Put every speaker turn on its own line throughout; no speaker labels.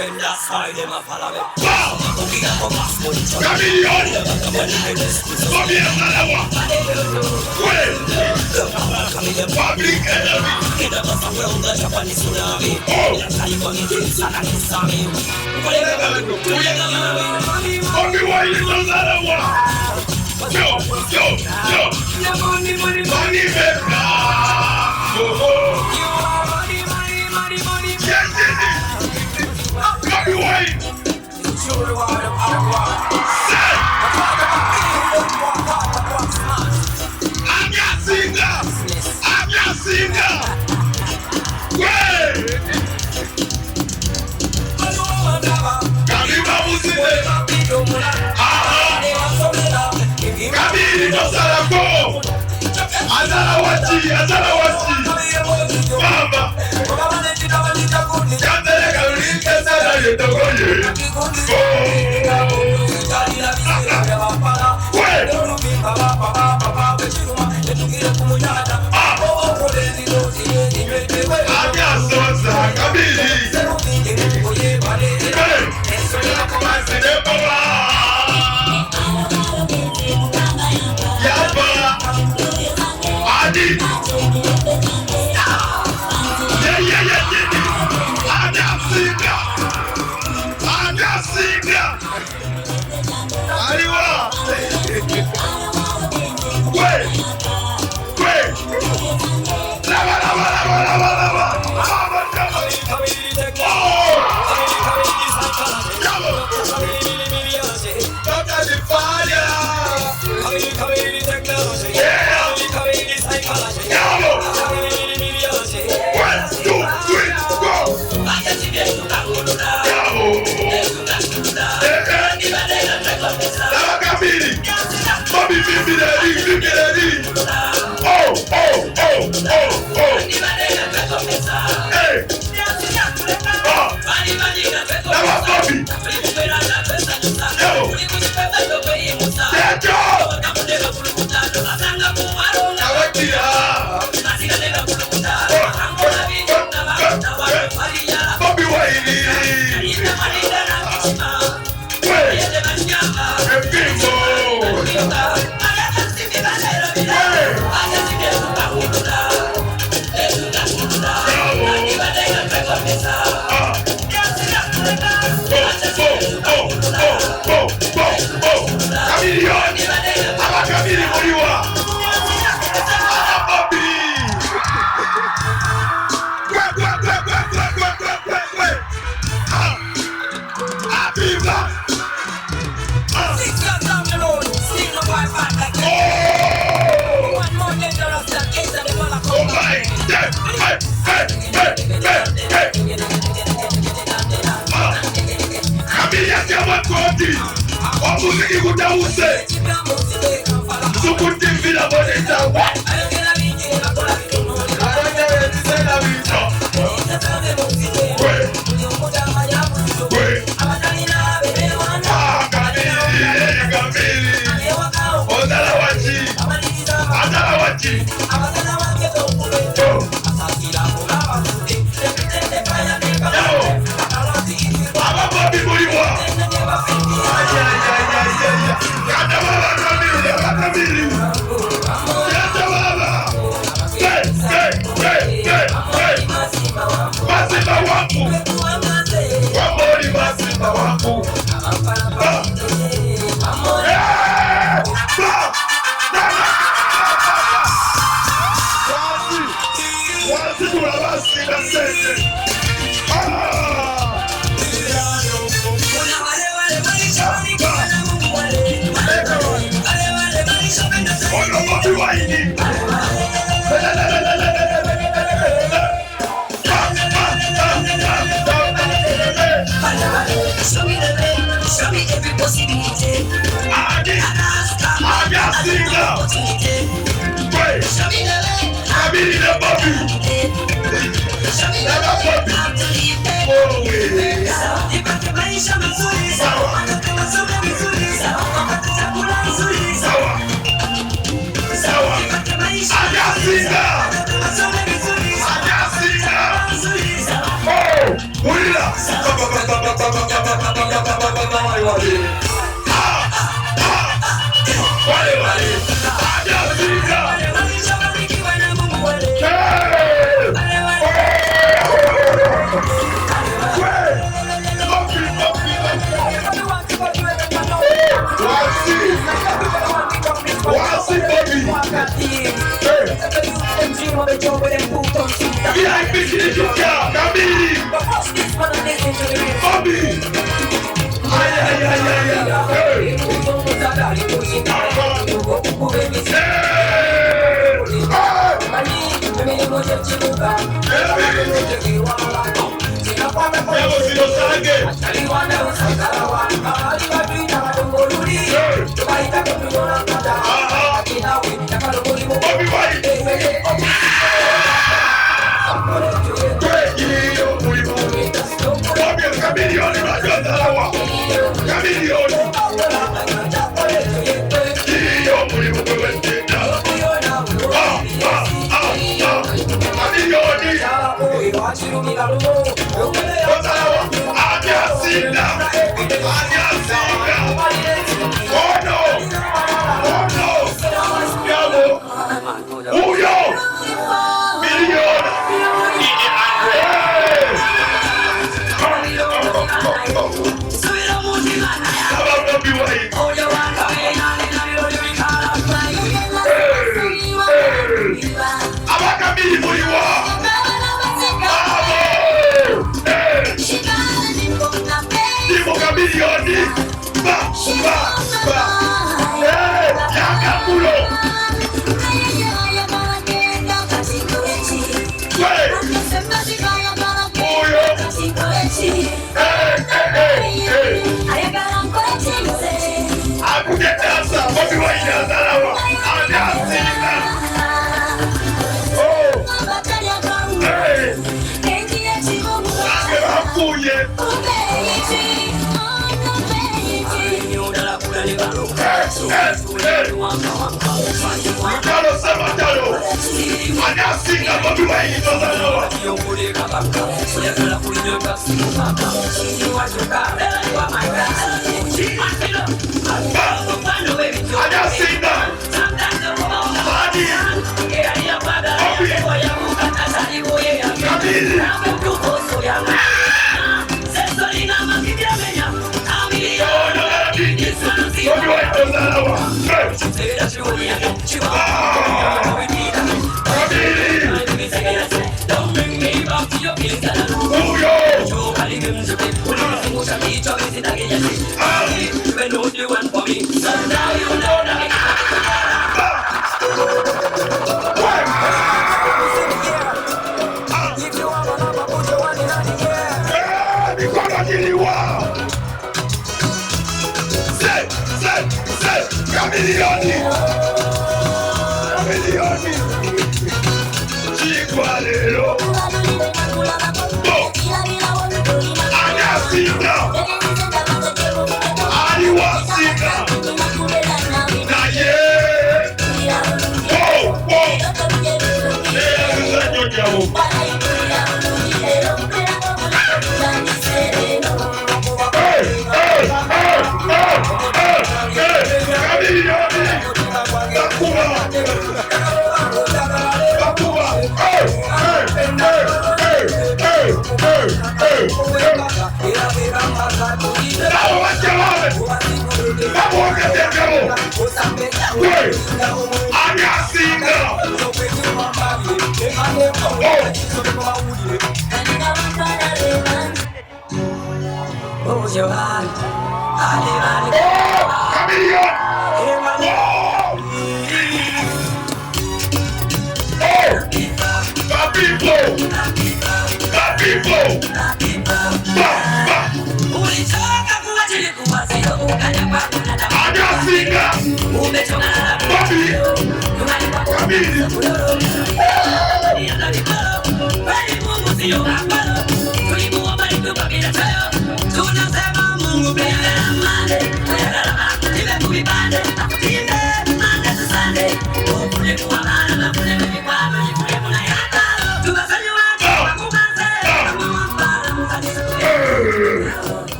That's why them a follow me.
Chameleon, comienza la agua. Public enemy. Bobby Wine no la agua. Yo. Money maker. Yes, Bobby Wine. I'm your singer. Kabila musile. Kabili no salako. Azalawachi. Mama. Kandele kabili kesala yetokoye.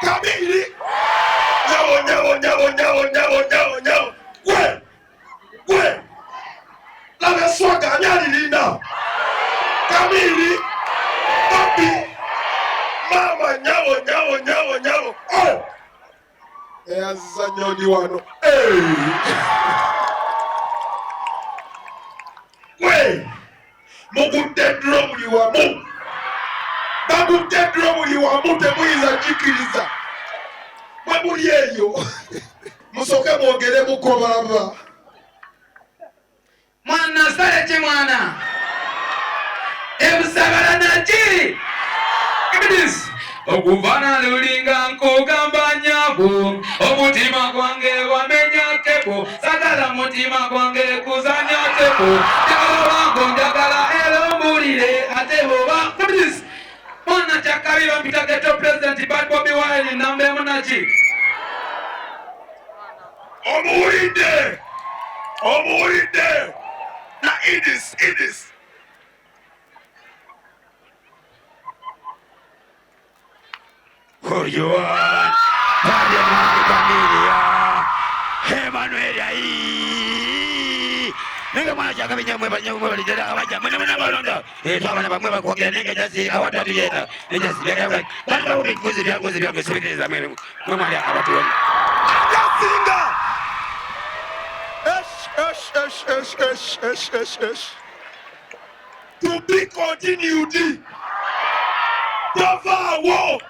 Kamili. Nyawo. Gwe. Lave swaga nyali lina. Kamili. Papi. Mama nyawo. Oh. Eyaziza nyoni wano. Gwe. Mugudde dro buli wamu. Bagudde dro buli wamu temuyinza jikiriza. Mwe muli eyo. Musoke mwogere mukobalaba.
Mwana sale ki mwana? Ebusagala naki? Ibidis. Okuvana lulinga nkugamba nyabo. Omutima gwange wamenya kebo. Sagala mutima gwange kuzanya kebo. Njagala wangu njagala elo mbulire ate boba. Ibidis. Mwana chakari wampita geto president Bad Bobi Wine nambe munaki.
Omuwulidde. Na Idis.
Oyoan, Padre Mami Familia, Emmanuel ahí. Venga, mwana chaka binya mwe litera abaja. Mwana balonda. Twabana bamwe bakwogera nenge jasi awatatu yena. Jasi bya. Banda ubikuzi bya kesibiriza mwe. Mwe mwali abatuwa.
Yasinga. Esh. To be continued. Dava wo.